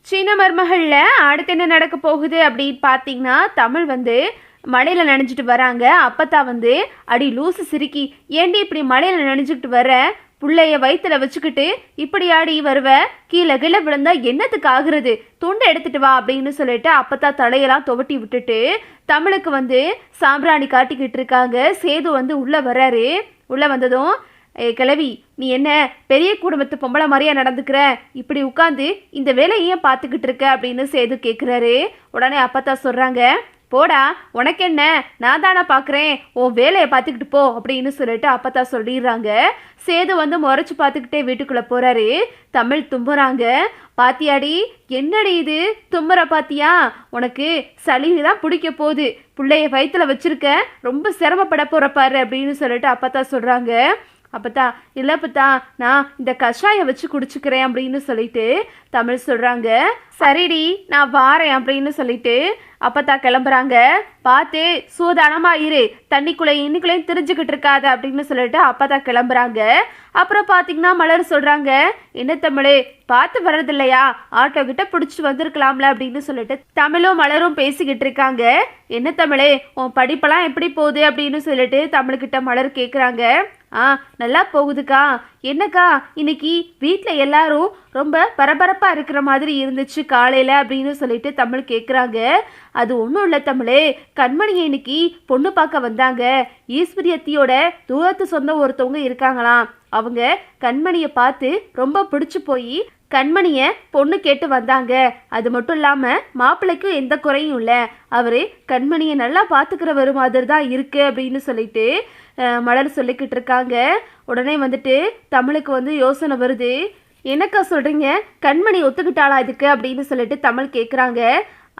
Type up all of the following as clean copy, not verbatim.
சீன மருமகளில் அடுத்து என்ன நடக்க போகுது அப்படின்னு பார்த்தீங்கன்னா தமிழ் மழையில் நனைஞ்சிட்டு வராங்க. அப்பத்தா அடி லூசு சிரிக்கி ஏண்டி இப்படி மழையில் நனைஞ்சிக்கிட்டு வர, பிள்ளைய வயிற்றுல வச்சுக்கிட்டு இப்படி ஆடி வருவ, கீழே கீழே விழுந்தா என்னத்துக்கு ஆகுறது, துண்டை எடுத்துட்டு வா அப்படின்னு சொல்லிட்டு அப்பத்தா தலையெல்லாம் துவட்டி விட்டுட்டு தமிழுக்கு சாம்பிராணி காட்டிக்கிட்டு இருக்காங்க. சேது உள்ள வர்றாரு. உள்ள வந்ததும், கிழவி நீ என்ன பெரிய குடும்பத்து பொம்பளை மாதிரியா நடந்துக்கிற, இப்படி உட்காந்து இந்த வேலையை பார்த்துக்கிட்டு இருக்க அப்படின்னு சேது கேட்குறாரு. உடனே அப்பத்தா சொல்கிறாங்க, போடா உனக்கு என்ன, நான் தானே பார்க்குறேன், உன் வேலையை பார்த்துக்கிட்டு போ அப்படின்னு சொல்லிட்டு அப்பத்தா சொல்லிடுறாங்க. சேது முறைச்சி பார்த்துக்கிட்டே வீட்டுக்குள்ளே போகிறாரு. தமிழ் தும்புறாங்க. பாத்தியாடி என்னடி இது தும்புற பாத்தியா, உனக்கு சளி தான் பிடிக்க போகுது, பிள்ளைய வயிற்றுல வச்சிருக்க, ரொம்ப சிரமப்பட போகிற பாரு அப்படின்னு சொல்லிட்டு அப்பத்தா சொல்கிறாங்க. அப்பத்தா இல்லப்பத்தா நான் இந்த கஷாயம் வச்சு குடிச்சுக்கிறேன் அப்படின்னு சொல்லிட்டு தமிழ் சொல்கிறாங்க. சரிடி நான் வாரேன் அப்படின்னு சொல்லிட்டு அப்பத்தா கிளம்புறாங்க. பார்த்து சூதானமாக இரு, தண்ணிக்குள்ளேயும் இன்னிக்குள்ளேயும் தெரிஞ்சுக்கிட்டு இருக்காத அப்படின்னு சொல்லிட்டு அப்பத்தா கிளம்புறாங்க. அப்புறம் பார்த்தீங்கன்னா மலர் சொல்கிறாங்க, என்ன தமிழ் பார்த்து வர்றது இல்லையா, ஆட்டோ கிட்ட பிடிச்சிட்டு வந்திருக்கலாம்ல அப்படின்னு சொல்லிட்டு தமிழும் மலரும் பேசிக்கிட்டு இருக்காங்க. என்ன தமிழ் உன் படிப்பெல்லாம் எப்படி போகுது அப்படின்னு சொல்லிட்டு தமிழ்கிட்ட மலர் கேட்குறாங்க. நல்லா போகுதுக்கா. என்னக்கா இன்னைக்கு வீட்டில் எல்லாரும் ரொம்ப பரபரப்பாக இருக்கிற மாதிரி இருந்துச்சு காலையில் அப்படின்னு சொல்லிட்டு தமிழ் கேட்குறாங்க. அது ஒன்றும் இல்லை தமிழ், கண்மணியை இன்னைக்கு பொண்ணு பார்க்க வந்தாங்க. ஈஸ்வரியத்தியோட தூரத்து சொந்தம் ஒருத்தவங்க இருக்காங்களாம். அவங்க கண்மணியை பார்த்து ரொம்ப பிடிச்சி போய் கண்மணியை பொண்ணு கேட்டு வந்தாங்க. அது மட்டும் இல்லாமல் மாப்பிள்ளைக்கும் எந்த குறையும் இல்லை, அவர் கண்மணியை நல்லா பார்த்துக்கிறவர் மாதிரி தான் இருக்கு அப்படின்னு சொல்லிட்டு மலர் சொல்லிக்கிட்டு இருக்காங்க. உடனே தமிழுக்கு யோசனை வருது. என்னக்கா சொல்கிறீங்க, கண்மணி ஒத்துக்கிட்டாளா இதுக்கு அப்படின்னு சொல்லிட்டு தமிழ் கேட்குறாங்க.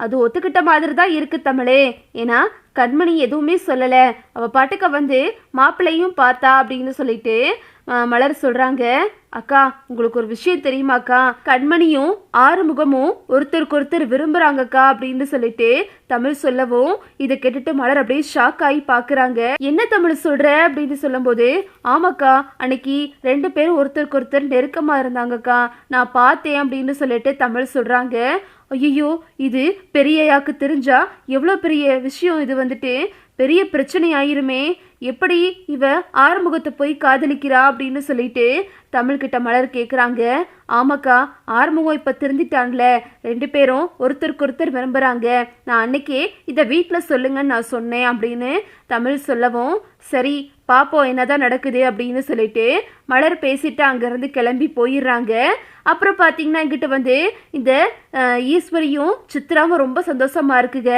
அது ஒத்துக்கிட்ட மாதிரி தான் இருக்குது தமிழே, ஏன்னா கண்மணி எதுவுமே சொல்லலை, அவள் பாட்டுக்க மாப்பிள்ளையும் பார்த்தா அப்படின்னு சொல்லிட்டு மலர் சொல்கிறாங்க. அக்கா உங்களுக்கு ஒரு விஷயம் தெரியுமாக்கா, கண்மணியும் ஆறுமுகமும் ஒருத்தருக்கு ஒருத்தர் விரும்புகிறாங்கக்கா அப்படின்னு சொல்லிட்டு தமிழ் சொல்லவும் இதை கேட்டுட்டு மலர் அப்படியே ஷாக் ஆகி பார்க்குறாங்க. என்ன தமிழ் சொல்கிற அப்படின்னு சொல்லும்போது, ஆமாக்கா அன்னைக்கு 2 பேரும் ஒருத்தருக்கு ஒருத்தர் நெருக்கமாக இருந்தாங்கக்கா, நான் பார்த்தேன் அப்படின்னு சொல்லிட்டு தமிழ் சொல்கிறாங்க. ஐயோ இது பெரியயாக்கு தெரிஞ்சா எவ்வளோ பெரிய விஷயம், இது பெரிய பிரச்சனை ஆயிருமே, எப்படி இவ ஆறுமுகத்தை போய் காதலிக்கிறா அப்படின்னு சொல்லிட்டு தமிழ்கிட்ட மலர் கேட்குறாங்க. ஆமாக்கா ஆறுமுகம் இப்போ திருந்திட்டான்ல, 2 பேரும் ஒருத்தருக்கு ஒருத்தர் விரும்புகிறாங்க, நான் அன்னைக்கே இதை வீட்டில் சொல்லுங்கன்னு நான் சொன்னேன் அப்படின்னு தமிழ் சொல்லவும், சரி பாப்போம் என்னதான் நடக்குது அப்படின்னு சொல்லிட்டு மலர் பேசிட்டு அங்கேருந்து கிளம்பி போயிடுறாங்க. அப்புறம் பார்த்தீங்கன்னா இங்கிட்ட இந்த ஈஸ்வரியும் சித்ராவும் ரொம்ப சந்தோஷமா இருக்குங்க.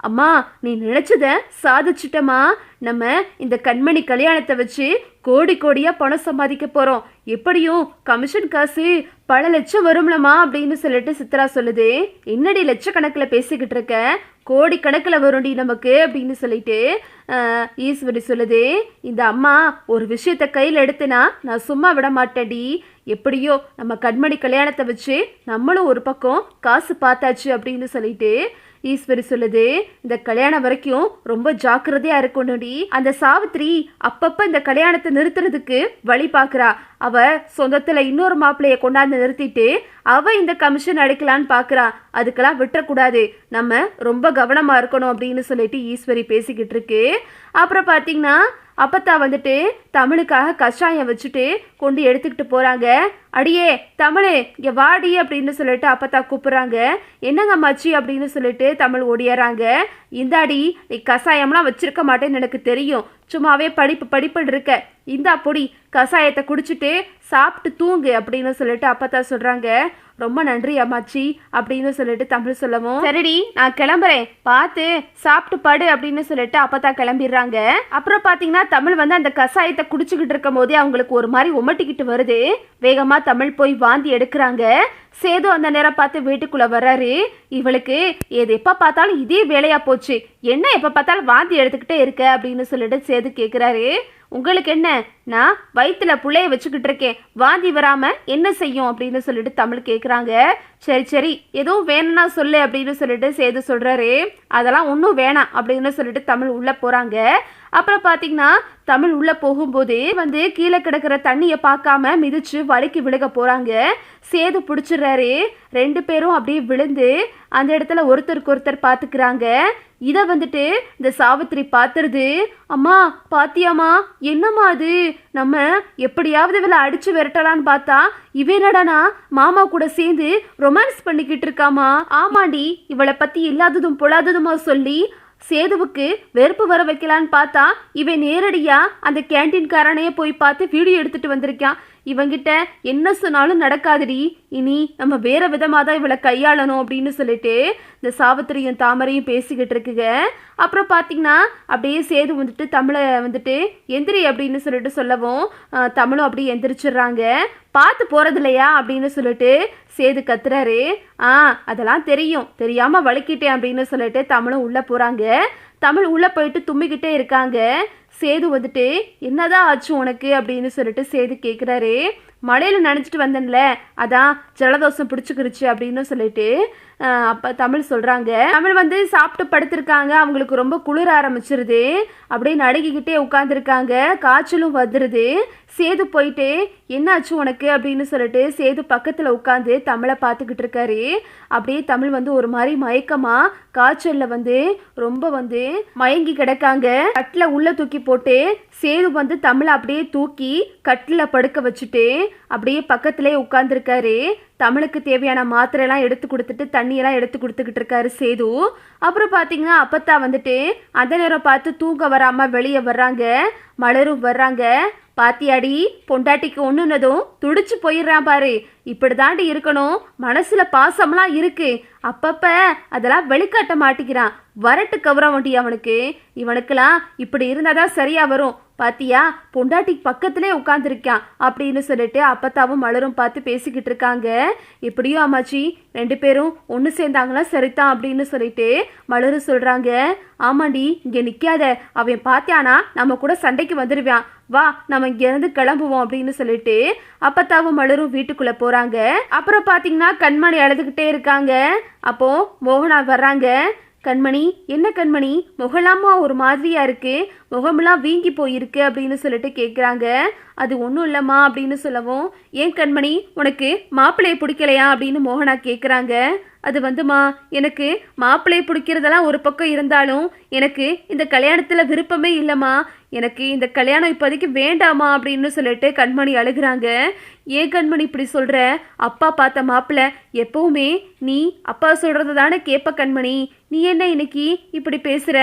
அம்மா நீ நினைச்சத சாதிச்சிட்டமா, நம்ம இந்த கண்மணி கல்யாணத்தை வச்சு கோடி கோடியாக பணம் சம்பாதிக்க போகிறோம், எப்படியும் கமிஷன் காசு பல லட்சம் வரும்லமா அப்படின்னு சொல்லிட்டு சித்ரா சொல்லுது. என்னடி லட்சக்கணக்கில் பேசிக்கிட்டு இருக்க, கோடி கணக்கில் வரும்டி நமக்கு அப்படின்னு சொல்லிட்டு ஈஸ்வரி சொல்லுது. இந்த அம்மா ஒரு விஷயத்த கையில் எடுத்துனா நான் சும்மா விட மாட்டேன்டி, எப்படியோ நம்ம கண்மணி கல்யாணத்தை வச்சு நம்மளும் ஒரு பக்கம் காசு பார்த்தாச்சு அப்படின்னு சொல்லிட்டு ஈஸ்வரி சொல்லுது. இந்த கல்யாணம் வரைக்கும் ரொம்ப ஜாக்கிரதையா இருக்கணும்டி, அந்த சாவித்திரி அப்பப்ப இந்த கல்யாணத்தை நிறுத்துறதுக்கு வழி பார்க்குறா, அவ சொந்தத்துல இன்னொரு மாப்பிள்ளைய கொண்டாந்து நிறுத்திட்டு அவ இந்த கமிஷன் அடிக்கலான்னு பார்க்குறா, அதுக்கெல்லாம் விட்டுறக்கூடாது, நம்ம ரொம்ப கவனமா இருக்கணும் அப்படின்னு சொல்லிட்டு ஈஸ்வரி பேசிக்கிட்டு இருக்கு. அப்புறம் பார்த்தீங்கன்னா அப்பத்தா தமிழுக்காக கஷாயம் வச்சுட்டு கொண்டு எடுத்துக்கிட்டு போகிறாங்க. அடியே தமிழ் இங்கே வாடி அப்படின்னு சொல்லிட்டு அப்பத்தா கூப்பிட்றாங்க. என்னங்க மச்சி அப்படின்னு சொல்லிட்டு தமிழ் ஓடியாராங்க. இந்தாடி நீ கஷாயம்லாம் வச்சிருக்க மாட்டேன்னு எனக்கு தெரியும், சும்மாவே படிப்புன்னு இருக்க, இந்தா பொடி கஷாயத்தை குடிச்சிட்டு சாப்பிட்டு தூங்கு அப்படின்னு சொல்லிட்டு அப்பத்தா சொல்கிறாங்க. ரொம்ப நன்றி அம்மாச்சி அப்படின்னு சொல்லிட்டு தமிழ் சொல்லவும், சரிடி நான் கிளம்புறேன், பார்த்து சாப்பிட்டு படு அப்படின்னு சொல்லிட்டு அப்பத்தா கிளம்பிடுறாங்க. அப்புறம் பார்த்தீங்கன்னா தமிழ் அந்த கஷாயத்தை குடிச்சுக்கிட்டு இருக்கும் போதே அவங்களுக்கு ஒரு மாதிரி உமட்டிக்கிட்டு வருது. வேகமாக தமிழ் போய் வாந்தி எடுக்கிறாங்க. சேது அந்த நேரம் பார்த்து வீட்டுக்குள்ளே வர்றாரு. இவளுக்கு எது எப்போ பார்த்தாலும் இதே வேலையாக போச்சு, என்ன எப்போ பார்த்தாலும் வாந்தி எடுத்துக்கிட்டே இருக்க அப்படின்னு சொல்லிட்டு சேது கேட்குறாரு. உங்களுக்கு என்ன, நான் வயிற்றுல புள்ளைய வச்சுக்கிட்டு இருக்கேன், வாந்தி வராமல் என்ன செய்யும் அப்படின்னு சொல்லிட்டு தமிழ் கேட்குறாங்க. சரி எதுவும் வேணும்னா சொல்லு அப்படின்னு சொல்லிட்டு சேது சொல்கிறாரு. அதெல்லாம் ஒன்றும் வேணாம் அப்படின்னு சொல்லிட்டு தமிழ் உள்ளே போகிறாங்க. அப்புறம் பார்த்தீங்கன்னா தமிழ் உள்ள போகும்போது வந்து கீழே கிடக்கிற தண்ணியை பார்க்காம மிதிச்சு வலிக்கு விழுக போறாங்க. சேது பிடிச்சிடுறாரு. 2 பேரும் அப்படியே விழுந்து அந்த இடத்துல ஒருத்தருக்கு ஒருத்தர் பார்த்துக்கிறாங்க. இதை வந்துட்டு இந்த சாவித்திரி பார்த்துருது. அம்மா பாத்தியாமா, என்னம்மா அது, நம்ம எப்படியாவது இவளை அடிச்சு விரட்டலான்னு பார்த்தா இவனடனா மாமா கூட சேர்ந்து ரொமான்ஸ் பண்ணிக்கிட்டு இருக்காமா. ஆமாண்டி, இவளை பத்தி இல்லாததும் பொல்லாததுமா சொல்லி சேதுவுக்கு வெறுப்பு வர வைக்கலான்னு பார்த்தா இவன் நேரடியா அந்த கேன்டீன்காரனையே போய் பார்த்து வீடியோ எடுத்துட்டு வந்திருக்கான். இவங்கிட்ட என்ன சொன்னாலும் நடக்காதுடி, இனி நம்ம வேற விதமாக தான் இவளை கையாளணும் அப்படின்னு சொல்லிட்டு இந்த சாவித்திரியும் தாமரையும் பேசிக்கிட்டு இருக்குங்க. அப்புறம் பார்த்தீங்கன்னா அப்படியே சேது வந்துட்டு தமிழை வந்துட்டு எந்திரி அப்படின்னு சொல்லிட்டு சொல்லவும் தமிழும் அப்படியே எந்திரிச்சிடுறாங்க. பார்த்து போகிறது இல்லையா அப்படின்னு சொல்லிட்டு சேது கத்துறாரு. அதெல்லாம் தெரியும், தெரியாமல் வலிக்கிட்டேன் அப்படின்னு சொல்லிட்டு தமிழும் உள்ளே போகிறாங்க. தமிழ் உள்ளே போயிட்டு தும்மிக்கிட்டே இருக்காங்க. சேது வந்துட்டு என்னதான் ஆச்சு உனக்கு அப்படின்னு சொல்லிட்டு சேது கேட்குறாரு. மழையில் நனைச்சிட்டு வந்தேன்ல, அதான் ஜலதோஷம் பிடிச்சிக்கிருச்சு அப்படின்னு சொல்லிட்டு அப்போ தமிழ் சொல்கிறாங்க. தமிழ் வந்து சாப்பிட்டு படுத்திருக்காங்க. அவங்களுக்கு ரொம்ப குளிர ஆரம்பிச்சிருது. அப்படியே நடுங்கிக்கிட்டே உட்காந்துருக்காங்க. காய்ச்சலும் வந்துடுது. சேது போயிட்டு என்னாச்சு உனக்கு அப்படின்னு சொல்லிட்டு சேது பக்கத்தில் உட்காந்து தமிழை பார்த்துக்கிட்டு இருக்காரு. அப்படியே தமிழ் வந்து ஒரு மாதிரி மயக்கமாக காய்ச்சலில் வந்து ரொம்ப வந்து மயங்கி கிடக்காங்க. கட்டில் உள்ளே தூக்கி போட்டு சேது வந்து தமிழை அப்படியே தூக்கி கட்டில் படுக்க வச்சுட்டு அப்படியே பக்கத்திலே உட்காந்துருக்காரு. தமிழுக்கு தேவையான மாத்திரையெல்லாம் எடுத்து கொடுத்துட்டு தண்ணியெல்லாம் எடுத்து கொடுத்துக்கிட்டு இருக்காரு சேது. அப்புறம் பார்த்தீங்கன்னா அப்பத்தா வந்துட்டு அந்த நேரம் பார்த்து தூங்க வராமல் வெளியே வர்றாங்க. மலரும் வர்றாங்க. பாத்தியாடி, பொண்டாட்டிக்கு ஒன்றுனதும் துடிச்சு போயிடுறான் பாரு, இப்படி தாண்டி இருக்கணும், மனசுல பாசம்லாம் இருக்கு, அப்பப்ப அதெல்லாம் வெளிக்காட்ட மாட்டேங்கிறான், வரட்டு கவரம் அவனுக்கு, இவனுக்கெல்லாம் இப்படி இருந்தாதான் சரியா வரும், பாத்தியா பொண்டாட்டி பக்கத்திலே உட்காந்துருக்கான் அப்படின்னு சொல்லிட்டு அப்பத்தாவும் மலரும் பார்த்து பேசிக்கிட்டு இருக்காங்க. எப்படியோ அம்மாச்சி 2 பேரும் ஒன்று சேர்ந்தாங்களா சரிதான் அப்படின்னு சொல்லிட்டு மலரும் சொல்றாங்க. ஆமாண்டி, இங்க நிக்காத, அவன் பார்த்தானா நம்ம கூட சண்டைக்கு வந்துடுவான், வா நம்ம இங்க இருந்து கிளம்புவோம் அப்படின்னு சொல்லிட்டு அப்பத்தாவும் மலரும் வீட்டுக்குள்ள போறாங்க. அப்புறம் பாத்தீங்கன்னா கண்மணி அழுதுகிட்டே இருக்காங்க. அப்போ மோகனா வர்றாங்க. கண்மணி, என்ன கண்மணி, முகலாமா ஒரு மாதிரியா இருக்கு, முகமெல்லாம் வீங்கி போயிருக்கு அப்படின்னு சொல்லிட்டு கேட்குறாங்க. அது ஒன்றும் இல்லைம்மா அப்படின்னு சொல்லவும், ஏன் கண்மணி உனக்கு மாப்பிள்ளையை பிடிக்கலையா அப்படின்னு மோகனா கேட்குறாங்க. அது வந்துமா, எனக்கு மாப்பிள்ளையை பிடிக்கிறதெல்லாம் ஒரு பக்கம் இருந்தாலும் எனக்கு இந்த கல்யாணத்தில் விருப்பமே இல்லைம்மா, எனக்கு இந்த கல்யாணம் இப்போதைக்கு வேண்டாமா அப்படின்னு சொல்லிட்டு கண்மணி அழுகிறாங்க. ஏன் கண்மணி இப்படி சொல்கிற, அப்பா பார்த்த மாப்பிள்ளை எப்பவுமே நீ அப்பா சொல்கிறது தானே கேட்ப கண்மணி, நீ என்ன இன்னைக்கு இப்படி பேசுகிற,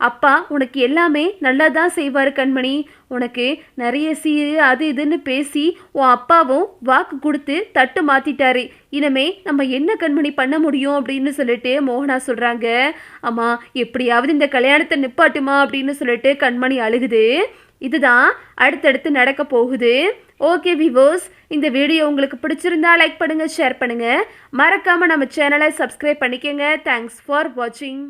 அப்பா உனக்கு எல்லாமே நல்லா தான் செய்வார் கண்மணி, உனக்கு நிறைய சீரு அது இதுன்னு பேசி உன் அப்பாவும் வாக்கு கொடுத்து தட்டு மாற்றிட்டாரு, இனிமே நம்ம என்ன கண்மணி பண்ண முடியும் அப்படின்னு சொல்லிட்டு மோகனா சொல்கிறாங்க. அம்மா எப்படியாவது இந்த கல்யாணத்தை நிப்பாட்டுமா அப்படின்னு சொல்லிட்டு கண்மணி அழுகுது. இதுதான் அடுத்தடுத்து நடக்க போகுது. ஓகே விவோஸ், இந்த வீடியோ உங்களுக்கு பிடிச்சிருந்தா லைக் பண்ணுங்கள், ஷேர் பண்ணுங்கள், மறக்காமல் நம்ம சேனலை சப்ஸ்கிரைப் பண்ணிக்கோங்க. தேங்க்ஸ் ஃபார் வாட்சிங்.